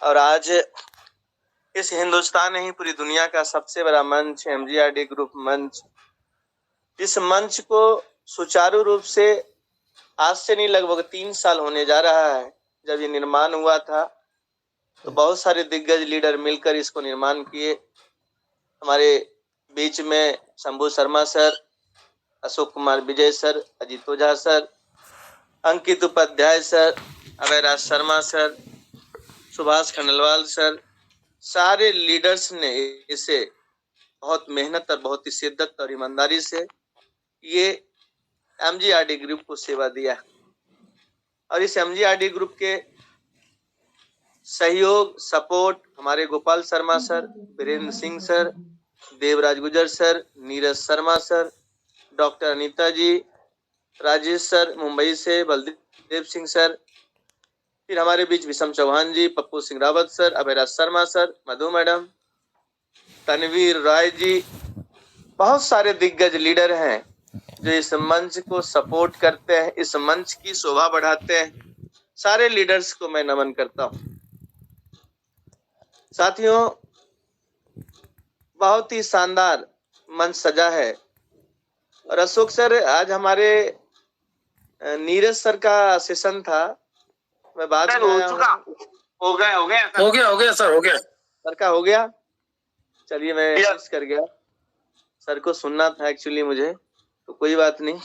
और आज इस हिंदुस्तान नहीं पूरी दुनिया का सबसे बड़ा मंच एमजीआरडी ग्रुप मंच, इस मंच को सुचारू रूप से आज से नहीं लगभग 3 साल होने जा रहा है। जब ये निर्माण हुआ था तो बहुत सारे दिग्गज लीडर मिलकर इसको निर्माण किए। हमारे बीच में Shambhu Sharma sir, Ashok Kumar Vijay sir, Ajit Ojha sir, Ankit Upadhyay sir, Abhayraj Sharma sir, Subhash Khandelwal sir, सारे लीडर्स ने इसे बहुत मेहनत और बहुत ही शिद्दत और ईमानदारी से ये एमजीआरडी ग्रुप को सेवा दिया। और इस एमजीआरडी ग्रुप के सहयोग सपोर्ट हमारे Gopal Sharma sir, Virendra Singh sir, Devraj Gujar sir, Neeraj Sharma sir, doctor Anita ji, Rajesh sir Mumbai से, बलदेव सिंह सर, फिर हमारे बीच Visham Chauhan ji, Pappu Singh Rawat sir, Abhayraj Sharma sir, Madhu madam, Tanveer Rai ji, बहुत सारे दिग्गज लीडर हैं जो इस मंच को सपोर्ट करते हैं, इस मंच की शोभा बढ़ाते हैं। सारे लीडर्स को मैं नमन करता हूं। साथियों, बहुत ही शानदार मंच सजा है। और अशोक सर, आज हमारे नीरज सर का सेशन था, मैं बाद में आया हूं। हो गया सर का हो गया। चलिए, मैं मिस कर गया, सर को सुनना था एक्चुअली मुझे, तो कोई बात नहीं।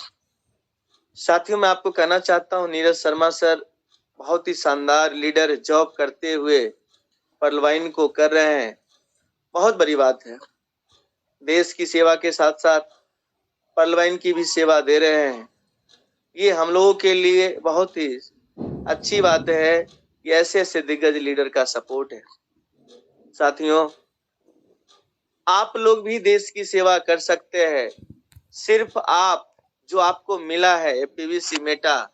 साथियों, मैं आपको कहना चाहता हूं, नीरज शर्मा सर बहुत ही शानदार लीडर, जॉब करते हुए पर्ल वाइन को कर रहे हैं, बहुत बड़ी बात है। देश की सेवा के साथ साथ पर्ल वाइन की भी सेवा दे रहे हैं। ये हम लोगों के लिए बहुत ही अच्छी बात है कि ऐसे ऐसे दिग्गज लीडर का सपोर्ट है। साथियों, आप लोग भी देश की सेवा कर सकते हैं। सिर्फ आप, जो आपको मिला है पीवीसी मेटा,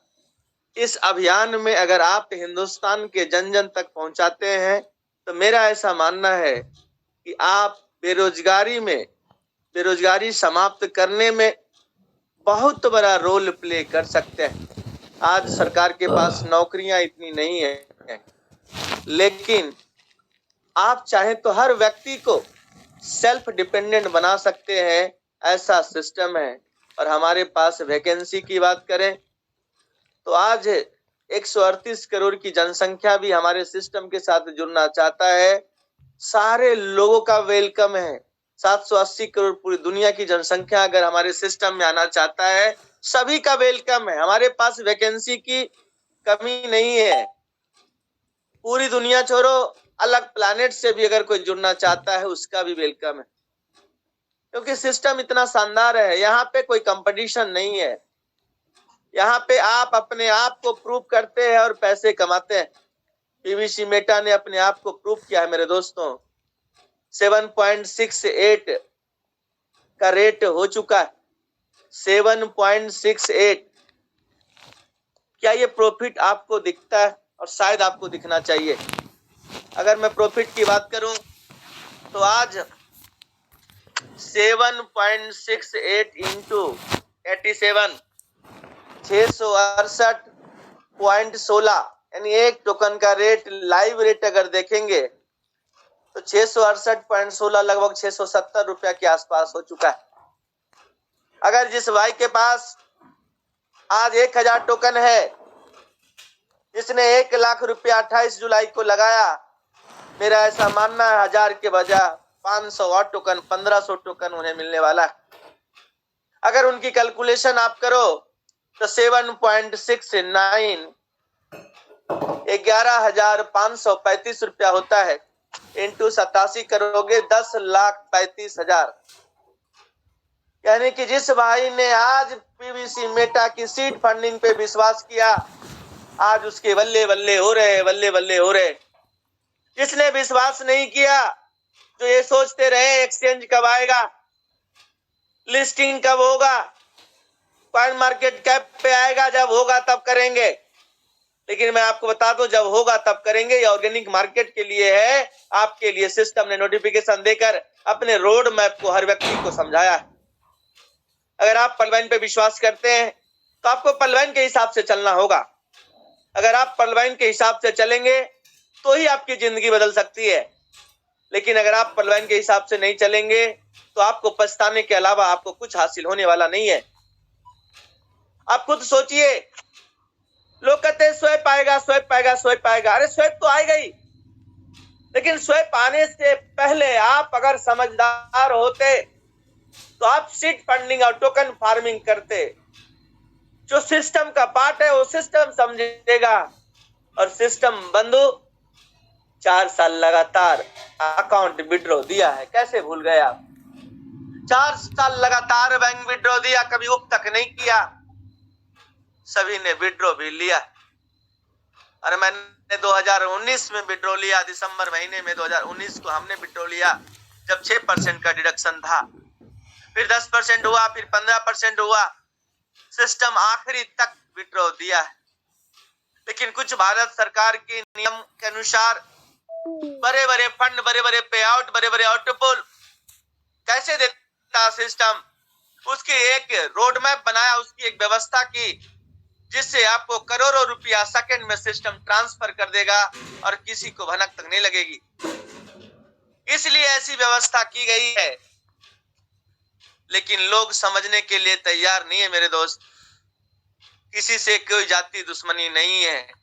इस अभियान में अगर आप हिंदुस्तान के जन जन तक पहुंचाते हैं तो मेरा ऐसा मानना है कि आप बेरोजगारी समाप्त करने में बहुत बड़ा रोल प्ले कर सकते हैं। आज सरकार के पास नौकरियां इतनी नहीं है, लेकिन आप चाहें तो हर व्यक्ति को सेल्फ डिपेंडेंट बना सकते हैं, ऐसा सिस्टम है। और हमारे पास वैकेंसी की बात करें तो आज 138 करोड़ की जनसंख्या भी हमारे सिस्टम के साथ जुड़ना चाहता है। सारे लोगों का वेलकम है। 780 करोड़ पूरी दुनिया की जनसंख्या अगर हमारे सिस्टम में आना चाहता है, सभी का वेलकम है। हमारे पास वैकेंसी की कमी नहीं है। पूरी दुनिया छोड़ो, अलग प्लैनेट से भी अगर कोई जुड़ना चाहता है, उसका भी वेलकम है, क्योंकि सिस्टम इतना शानदार है। यहाँ पे कोई कंपटीशन नहीं है। यहाँ पे आप अपने आप को प्रूव करते हैं और पैसे कमाते हैं। पीवीसी मेटा ने अपने आप को प्रूव किया है मेरे दोस्तों। 7.68 का रेट हो चुका है, 7.68। क्या ये प्रॉफिट आपको दिखता है? और शायद आपको दिखना चाहिए। अगर मैं प्रॉफिट की बात करूं तो आज 7.68 इंटू 87, 668.16, यानी एक टोकन का रेट, लाइव रेट अगर देखेंगे तो 668.16 लगभग 670 रुपया के आसपास हो चुका है। अगर जिस भाई के पास आज 1000 टोकन है, जिसने 1 लाख रुपया 28 जुलाई को लगाया, मेरा ऐसा मानना है 1000 के बजाय 500 और टोकन, 1500 टोकन उन्हें मिलने वाला है। अगर उनकी कैलकुलेशन आप करो तो 7.69 11,535 रुपया होता है, इंटू 87 करोगे 10,35,000। यानी कि जिस भाई ने आज पीवीसी मेटा की सीड फंडिंग पे विश्वास किया, आज उसके बल्ले बल्ले हो रहे। जिसने विश्वास नहीं किया, जो ये सोचते रहे एक्सचेंज कब आएगा, लिस्टिंग कब होगा, कॉइन मार्केट कैप पे आएगा, जब होगा तब करेंगे। लेकिन मैं आपको बता दूं, जब होगा तब करेंगे। ये ऑर्गेनिक मार्केट के लिए है, आपके लिए सिस्टम ने नोटिफिकेशन देकर अपने रोड मैप को हर व्यक्ति को समझाया है। अगर आप पर्ल वाइन पे विश्वास करते हैं तो आपको पर्ल वाइन के हिसाब से चलना होगा। अगर आप पर्ल वाइन के हिसाब से चलेंगे तो ही आपकी जिंदगी बदल सकती है। लेकिन अगर आप पलवान के हिसाब से नहीं चलेंगे तो आपको पछताने के अलावा आपको कुछ हासिल होने वाला नहीं है। आप खुद सोचिए, लोग कहते हैं स्वैप आएगा, स्वैप आएगा, स्वैप आएगा। अरे स्वैप तो आएगा ही, लेकिन स्वैप आने से पहले आप अगर समझदार होते तो आप सीड फंडिंग और टोकन फार्मिंग करते। जो सिस्टम का पार्ट है वो सिस्टम समझेगा। और सिस्टम बंधु 4 साल लगातार अकाउंट विड्रॉ दिया है, कैसे भूल गए आप? 4 साल लगातार बैंक विड्रॉ दिया, कभी उप तक नहीं किया, सभी ने विड्रॉ भी लिया। और मैंने 2019 में विड्रॉ लिया, दिसंबर महीने में 2019 को हमने विड्रॉ लिया, जब 6% का डिडक्शन था, फिर 10% हुआ, फिर 15% हुआ, सिस्टम आखिरी तक विड्रॉ दिया है। लेकिन कुछ भारत सरकार के नियम के अनुसार बड़े बड़े फंड, बड़े बड़े पे आउट, बड़े बड़े आउटपुल कैसे देता सिस्टम, उसकी एक रोड मैप बनाया, उसकी एक व्यवस्था की, जिससे आपको करोड़ों रुपया सेकंड में सिस्टम ट्रांसफर कर देगा और किसी को भनक तक नहीं लगेगी। इसलिए ऐसी व्यवस्था की गई है, लेकिन लोग समझने के लिए तैयार नहीं है मेरे दोस्त। किसी से कोई जाति दुश्मनी नहीं है।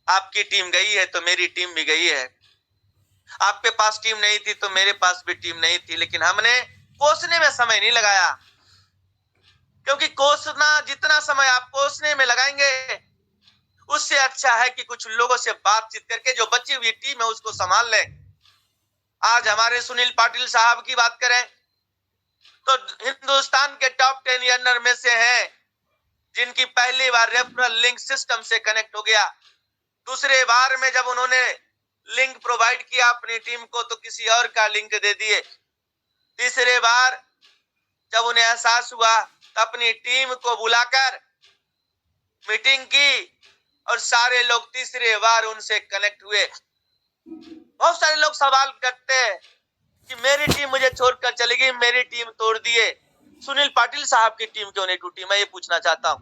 आपकी टीम गई है तो मेरी टीम भी गई है, आपके पास टीम नहीं थी तो मेरे पास भी टीम नहीं थी, लेकिन हमने कोसने में समय नहीं लगाया। क्योंकि कोसना, जितना समय आप कोसने में लगाएंगे उससे अच्छा है कि कुछ लोगों से बातचीत करके जो बची हुई टीम है उसको संभाल लें। आज हमारे सुनील पाटिल साहब की बात करें तो हिंदुस्तान के टॉप 10 अर्नर में से हैं, जिनकी पहली बार रेफरल लिंक सिस्टम से कनेक्ट हो गया। दूसरे बार में जब उन्होंने लिंक प्रोवाइड किया अपनी टीम को तो किसी और का लिंक दे दिए। तीसरे बार जब उन्हें एहसास हुआ तो अपनी टीम को बुलाकर मीटिंग की और सारे लोग तीसरे बार उनसे कनेक्ट हुए। बहुत सारे लोग सवाल करते हैं कि मेरी टीम मुझे छोड़कर चली गई, मेरी टीम तोड़ दिए, सुनील पाटिल साहब की टीम क्यों नहीं टूटी? मैं ये पूछना चाहता हूं,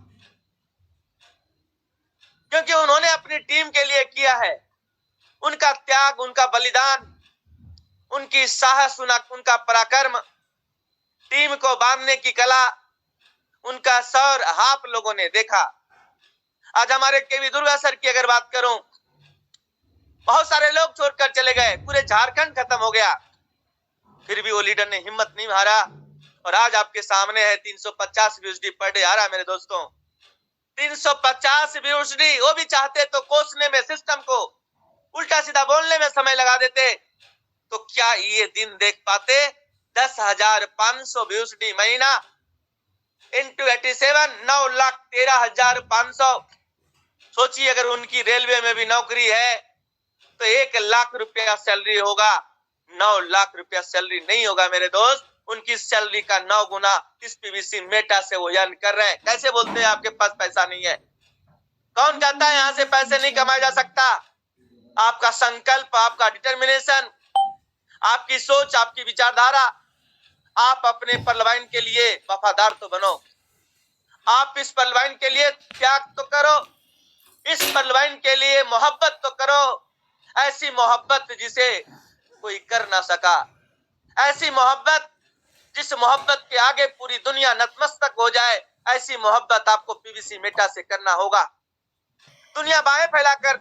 क्योंकि उन्होंने अपनी टीम के लिए किया है। उनका त्याग, उनका बलिदान, उनकी साहस, उनका पराक्रम, टीम को बांधने की कला, उनका शौर्य आप लोगों ने देखा। आज हमारे केवी दुर्गा सर की अगर बात करूं, बहुत सारे लोग छोड़कर चले गए, पूरे झारखंड खत्म हो गया, फिर भी वो लीडर ने हिम्मत नहीं हारा और आज आपके सामने है 350 वीयूडी पर डे आ रहा है मेरे दोस्तों। 350 वीयूडी, वो भी चाहते तो कोसने में, सिस्टम को उल्टा सीधा बोलने में समय लगा देते तो क्या ये दिन देख पाते? 10,500 वीयूडी महीना इंटू 87, 9,13,500। सोचिए अगर उनकी रेलवे में भी नौकरी है तो 1 लाख रुपया सैलरी होगा, 9 लाख रुपया सैलरी नहीं होगा मेरे दोस्त। उनकी सैलरी का 9 गुना इस पीवीसी मेटा से वो अर्न कर रहे हैं। कैसे बोलते हैं आपके पास पैसा नहीं है? कौन कहता है यहां से पैसे नहीं कमाया जा सकता? आपका संकल्प, आपका डिटर्मिनेशन, आपकी सोच, आपकी विचारधारा, आप अपने परलवाइन के लिए वफादार तो बनो, आप इस परलवाइन के लिए त्याग तो करो, इस परलवाइन के लिए मोहब्बत तो करो। ऐसी मोहब्बत जिसे कोई कर ना सका, ऐसी मोहब्बत जिस मोहब्बत के आगे पूरी दुनिया नतमस्तक हो जाए, ऐसी मोहब्बत आपको पीवीसी मेटा से करना होगा। दुनिया बाहें फैलाकर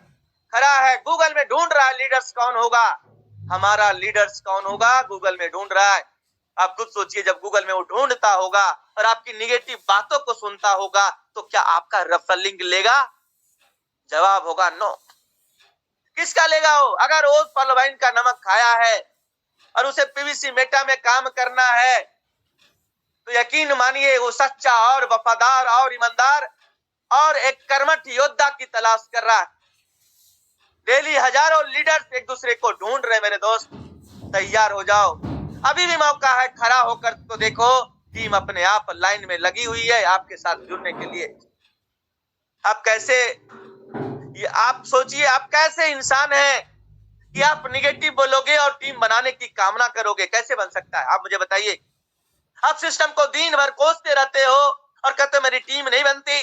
खड़ा है, गूगल में ढूंढ रहा है लीडर्स कौन होगा, हमारा लीडर्स कौन होगा गूगल में ढूंढ रहा है। आप खुद सोचिए, जब गूगल में वो ढूंढता होगा और आपकी निगेटिव बातों को सुनता होगा तो क्या आपका रेफरलिंग लेगा? जवाब होगा नो। किसका लेगा वो? अगर वो परलवाइन का नमक खाया है और उसे पीवीसी मेटा में काम करना है तो यकीन मानिए वो सच्चा और वफादार और ईमानदार और एक कर्मठ योद्धा की तलाश कर रहा है। डेली हजारों लीडर्स एक दूसरे को ढूंढ रहे मेरे दोस्त, तैयार हो जाओ, अभी भी मौका है, खड़ा होकर तो देखो। टीम अपने आप लाइन में लगी हुई है आपके साथ जुड़ने के लिए। आप कैसे, ये आप सोचिए, आप कैसे इंसान हैं कि आप निगेटिव बोलोगे और टीम बनाने की कामना करोगे? कैसे बन सकता है? आप मुझे बताइए। आप सिस्टम को दिन भर कोसते रहते हो और कहते हो मेरी टीम नहीं बनती।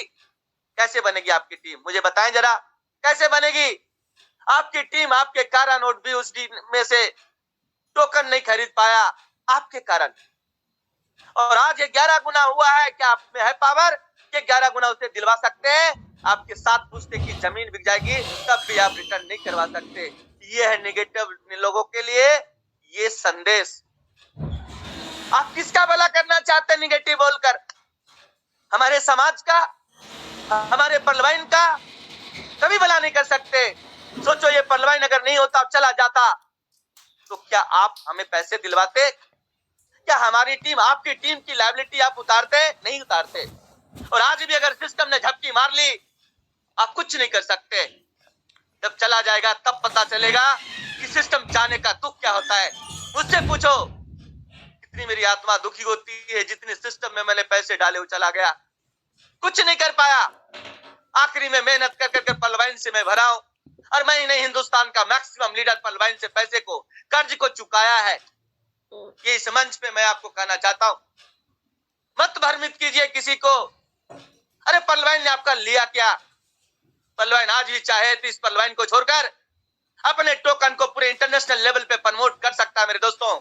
कैसे बनेगी आपकी टीम? मुझे बताएं जरा, कैसे बनेगी? आपकी टीम आपके कारण और भी उस टीम में से टोकन नहीं खरीद पाया आपके कारण। और आज ये 11 गुना हुआ है, क्या आप में है पावर कि 11 गुना उसे दिलवा सकते हैं? आपके 7 पुश्ते की जमीन बिक जाएगी तब भी आप रिटर्न नहीं करवा सकते। ये है नेगेटिव लोगों के लिए ये संदेश। आप किसका भला करना चाहते हैं निगेटिव बोलकर? हमारे समाज का, हमारे पलवाइन का कभी भला नहीं कर सकते। सोचो ये पलवाइन अगर नहीं होता, चला जाता, तो क्या आप हमें पैसे दिलवाते? क्या हमारी टीम, आपकी टीम की लायबिलिटी आप उतारते? नहीं उतारते। और आज भी अगर सिस्टम ने झपकी मार ली, आप कुछ नहीं कर सकते। जब चला जाएगा तब पता चलेगा कि सिस्टम जाने का दुख क्या होता है। मुझसे पूछो कितनी मेरी आत्मा दुखी होती है, जितने सिस्टम में मैंने पैसे डाले वो चला गया, कुछ नहीं कर पाया। आखिरी में मेहनत कर कर पलवाइन से मैं भरा हूं, और मैं ही नहीं हिंदुस्तान का मैक्सिमम लीडर पलवाइन से पैसे को, कर्ज को चुकाया है। ये इस मंच पे मैं आपको कहना चाहता हूं, मत भ्रमित कीजिए किसी को। अरे पलवाइन ने आपका लिया क्या? पलवाइन आज भी चाहे तो इस पलवाइन को छोड़कर अपने टोकन को पूरे इंटरनेशनल लेवल पे प्रमोट कर सकता है। मेरे दोस्तों,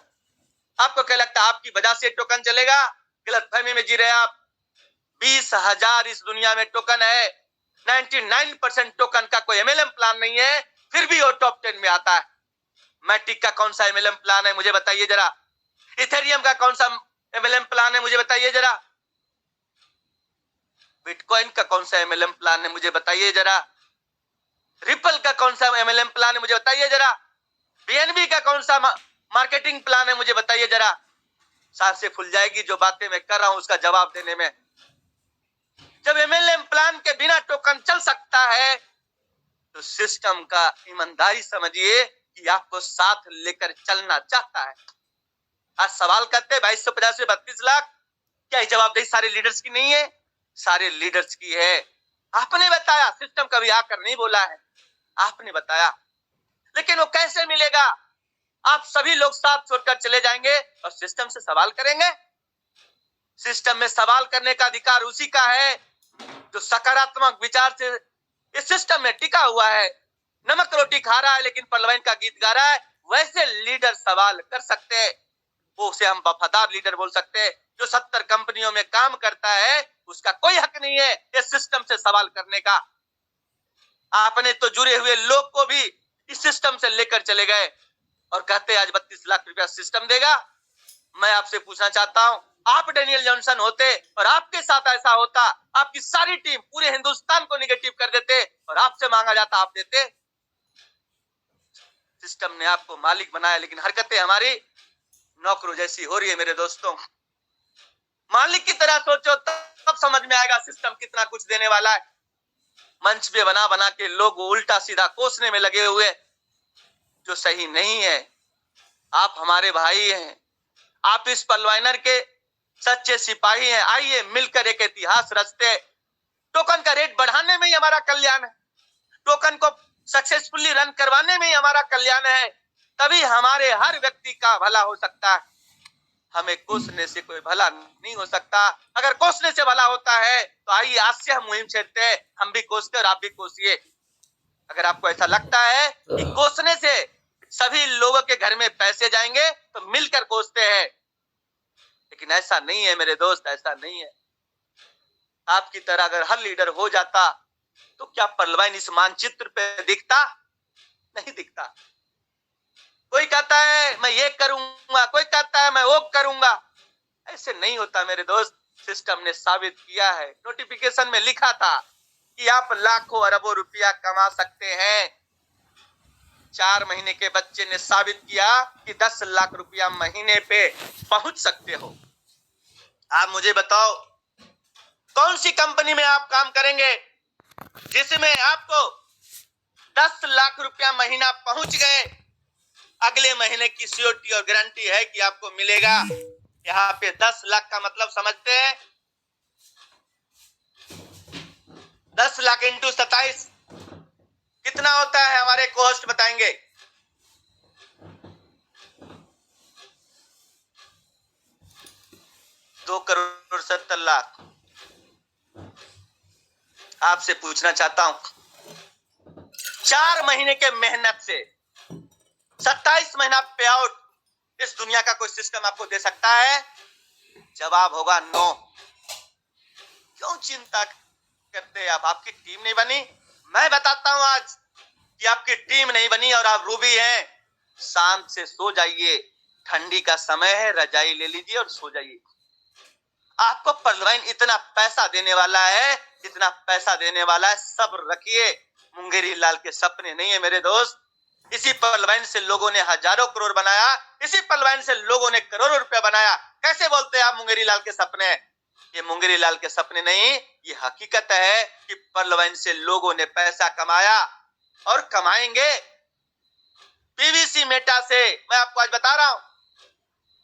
आपको क्या लगता है आपकी वजह से टोकन चलेगा? गलत फहमी में जी रहे आप। 20,000 इस दुनिया में टोकन है, 99% टोकन का कोई एमएलएम प्लान नहीं है, फिर भी वो टॉप 10 में आता है। मैटिक का कौन सा एमएलएम प्लान है मुझे बताइए जरा। इथेरियम का कौन सा एमएलएम प्लान है मुझे बताइए जरा। बिटकॉइन का कौन सा एमएलएम प्लान है मुझे बताइए जरा। रिपल का कौन सा एमएलएम प्लान है मुझे बताइए जरा। बीएनबी का कौन सा मार्केटिंग प्लान है मुझे बताइए जरा। सांसें फूल जाएगी जो बातें मैं कर रहा हूं उसका जवाब देने में। जब एमएलएम प्लान के बिना टोकन चल सकता है, तो सिस्टम का ईमानदारी समझिए कि आपको साथ लेकर चलना चाहता है। आज सवाल करते हैं 2250 से 32 लाख, क्या ये जवाबदेही सारे लीडर्स की नहीं है? सारे लीडर्स की है। आपने बताया, सिस्टम कभी आकर नहीं बोला है, आपने बताया। लेकिन वो कैसे मिलेगा? आप सभी लोग साथ छोड़कर चले जाएंगे और सिस्टम से सवाल करेंगे। सिस्टम में सवाल करने का अधिकार उसी का है जो सकारात्मक विचार से इस सिस्टम में टिका हुआ है। नमक रोटी खा रहा है लेकिन पलवाइन का गीत गा रहा है, वैसे लीडर सवाल कर सकते हैं। वो उसे हम वफादार लीडर बोल सकते हैं। जो 70 कंपनियों में काम करता है उसका कोई हक नहीं है इस सिस्टम से सवाल करने का। आपने तो जुड़े हुए लोग को भी इस सिस्टम से लेकर चले गए और कहते आज 32 लाख रुपया सिस्टम देगा। मैं आपसे पूछना चाहता हूं, आप डेनियल जॉनसन होते और आपके साथ ऐसा होता, आपकी सारी टीम पूरे हिंदुस्तान को निगेटिव कर देते और आपसे मांगा जाता आप देते? सिस्टम ने आपको मालिक बनाया लेकिन हरकतें हमारी नौकरों जैसी हो रही है। मेरे दोस्तों, मालिक की तरह सोचो तब समझ में आएगा सिस्टम कितना कुछ देने वाला है। मंच पे बना बना के लोग उल्टा सीधा कोसने में लगे हुए, जो सही नहीं है। आप हमारे भाई हैं, आप इस पलवाइनर के सच्चे सिपाही हैं। आइए मिलकर एक इतिहास रचते। टोकन का रेट बढ़ाने में ही हमारा कल्याण है, टोकन को सक्सेसफुली रन करवाने में ही हमारा कल्याण है। तभी हमारे हर व्यक्ति का भला हो सकता है। हमें कोसने से कोई भला नहीं हो सकता। अगर कोसने से भला होता है तो आइए आज से हम मुहिम छेड़ते हैं, हम भी कोसते और आप भी कोसिए। अगर आपको ऐसा लगता है कि कोसने से सभी लोगों के घर में पैसे जाएंगे तो मिलकर कोसते हैं, लेकिन ऐसा नहीं है मेरे दोस्त, ऐसा नहीं है। आपकी तरह अगर हर लीडर हो जाता तो क्या पलवाइन इस मानचित्र पे दिखता? नहीं दिखता। कोई कहता है मैं ये करूंगा, कोई कहता है मैं वो करूंगा, ऐसे नहीं होता मेरे दोस्त। सिस्टम ने साबित किया है, नोटिफिकेशन में लिखा था कि आप लाखों अरबों रुपया कमा सकते हैं। 4 महीने के बच्चे ने साबित किया कि 10 लाख रुपया महीने पे पहुंच सकते हो। आप मुझे बताओ कौन सी कंपनी में आप काम करेंगे जिसमें आपको 10 लाख रुपया महीना पहुंच गए, अगले महीने की सियोरिटी और गारंटी है कि आपको मिलेगा। यहाँ पे 10 लाख का मतलब समझते हैं? 10 लाख इंटू 27 कितना होता है? हमारे कोस्ट बताएंगे। ₹2,70,00,000। आपसे पूछना चाहता हूं 4 महीने के मेहनत से 27 महीना पे आउट इस दुनिया का कोई सिस्टम आपको दे सकता है? जवाब होगा नो। क्यों चिंता करते हैं आप? आपकी टीम नहीं बनी? मैं बताता हूं आज कि आपकी टीम नहीं बनी और आप रूबी हैं। शांत से सो जाइए, ठंडी का समय है, रजाई ले लीजिए और सो जाइए। आपको पर्लवाइन इतना पैसा देने वाला है, इतना पैसा देने वाला है, सब्र रखिए। मुंगेरी लाल के सपने नहीं है मेरे दोस्त। इसी पर्लवाइन से लोगों ने हजारों करोड़ बनाया, इसी पर्लवाइन से लोगों ने करोड़ों रुपया बनाया। कैसे बोलते हैं आप मुंगेरी लाल के सपने? ये मुंगेरी लाल के सपने नहीं, ये हकीकत है कि पर्लवाइन से लोगों ने पैसा कमाया और कमाएंगे। पीवीसी मेटा से मैं आपको आज बता रहा हूं,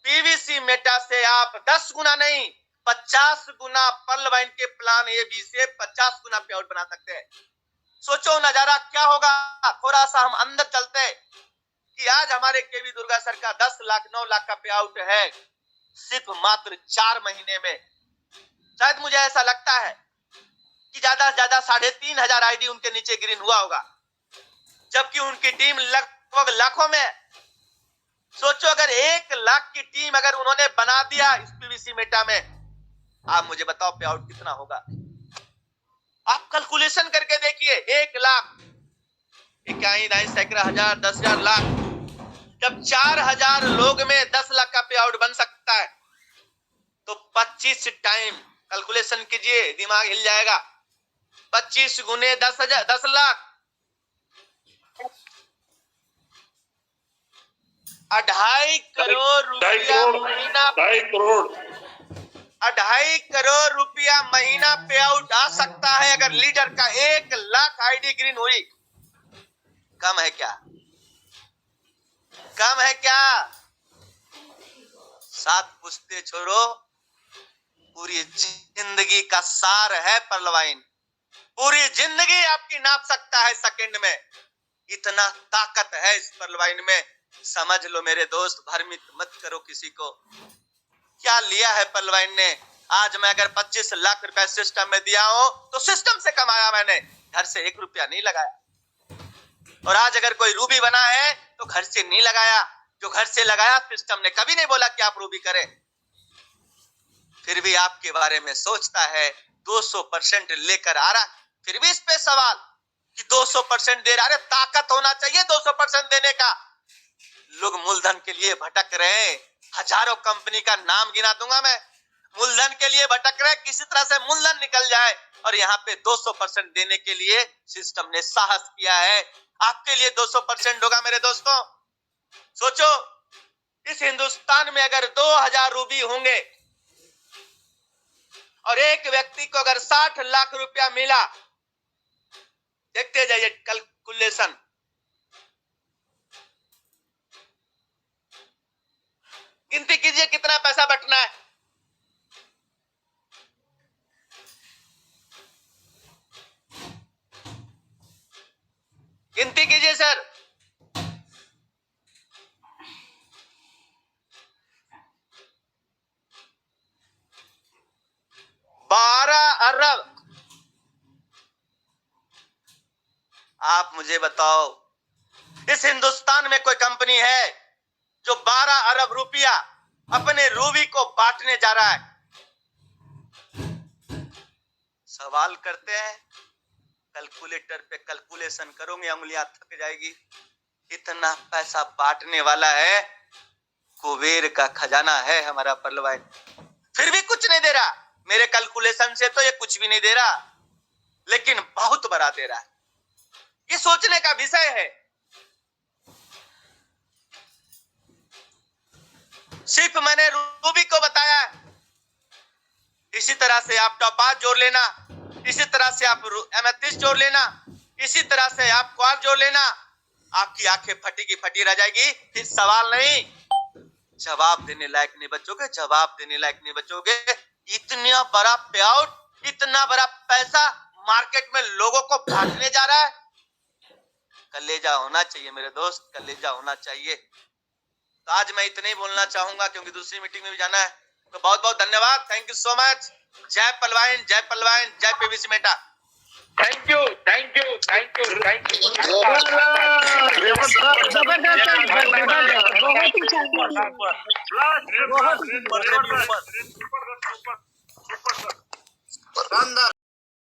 पीवीसी मेटा से आप 10 गुना नहीं 50 गुना पर्लवाइन के प्लान ए बी से 50 गुना पे आउट बना सकते हैं। सोचो नजारा क्या होगा। थोड़ा सा हम अंदर चलते कि आज हमारे केवी दुर्गा सर का 10 लाख 9 लाख का पे आउट है सिर्फ मात्र 4 महीने में। शायद मुझे ऐसा लगता है कि ज्यादा से ज्यादा 3,500 आईडी उनके नीचे ग्रीन हुआ होगा, जबकि उनकी टीम लगभग लाखों में। सोचो अगर 1 लाख की टीम अगर उन्होंने बना दिया इस पीवीसी मेटा में, आप मुझे बताओ पे आउट कितना होगा? आप कैलकुलेशन करके देखिए। 1 लाख, इकाई 9 सैकड़ा हजार 10,000 लाख, जब 4,000 लोग में 10 लाख का पे आउट बन सकता है तो 25 टाइम कैलकुलेशन कीजिए, दिमाग हिल जाएगा। 25 गुने 10 लाख, 2.5 करोड़ रुपया महीना, 2.5 करोड़ रुपया महीना पे आउट आ सकता है अगर लीडर का 1 लाख आईडी ग्रीन हुई। कम है क्या? कम है क्या? 7 पुश्ते छोड़ो, पूरी जिंदगी का सार है पर्लवाइन। पूरी जिंदगी आपकी नाप सकता है सेकंड में, इतना ताकत है इस पर्लवाइन में। समझ लो मेरे दोस्त, भ्रमित मत करो किसी को। क्या लिया है पर्लवाइन ने? आज मैं अगर 25 लाख रुपए सिस्टम में दिया हूं तो सिस्टम से कमाया मैंने, घर से 1 रुपया नहीं लगाया। और आज अगर कोई रूबी बना है तो घर से नहीं लगाया, जो घर से लगाया सिस्टम ने कभी नहीं बोला कि आप रूबी करें। फिर भी आपके बारे में सोचता है, 200% लेकर आ रहा, फिर भी इस पे सवाल कि 200% दे रहा है। ताकत होना चाहिए 200% देने का। लोग मूलधन के लिए भटक रहे हैं, हजारों कंपनी का नाम गिना दूंगा मैं, मूलधन के लिए भटक रहे, किसी तरह से मूलधन निकल जाए। और यहाँ पे 200% देने के लिए सिस्टम ने साहस किया है। आपके लिए 200% होगा मेरे दोस्तों। सोचो इस हिंदुस्तान में अगर 2,000 रूबी होंगे और एक व्यक्ति को अगर 60 लाख रुपया मिला, देखते जाइए कैलकुलेशन। गिनती कीजिए कितना पैसा बटना है। गिनती कीजिए सर। अरब। आप मुझे बताओ इस हिंदुस्तान में कोई कंपनी है जो 12 अरब रुपया अपने रूबी को बांटने जा रहा है? सवाल करते हैं, कैलकुलेटर पे कैलकुलेशन करोगे उंगलियां थक जाएगी। इतना पैसा बांटने वाला है, कुबेर का खजाना है हमारा पर्लवाइन, फिर भी कुछ नहीं दे रहा। मेरे कैलकुलेशन से तो ये कुछ भी नहीं दे रहा, लेकिन बहुत बड़ा दे रहा है। ये सोचने का विषय है। सिर्फ मैंने रूबी को बताया, इसी तरह से आप टॉपाज जोड़ लेना, इसी तरह से आप एमेथिस्ट जोड़ लेना, इसी तरह से आप क्वार जोड़ लेना, आपकी आंखें फटी की फटी रह जाएगी। फिर सवाल नहीं, जवाब देने लायक नहीं बचोगे, जवाब देने लायक नहीं बचोगे। इतना बड़ा पे आउट, इतना बड़ा पैसा मार्केट में लोगों को बांटने जा रहा है। कलेजा होना चाहिए मेरे दोस्त, कलेजा होना चाहिए। तो आज मैं इतना ही बोलना चाहूंगा क्योंकि दूसरी मीटिंग में भी जाना है। तो बहुत बहुत धन्यवाद, थैंक यू सो मच। जय पर्लवाइन, जय पर्लवाइन, जय PVC Meta. Thank you thank you thank you thank you बहुत ही छान बहुत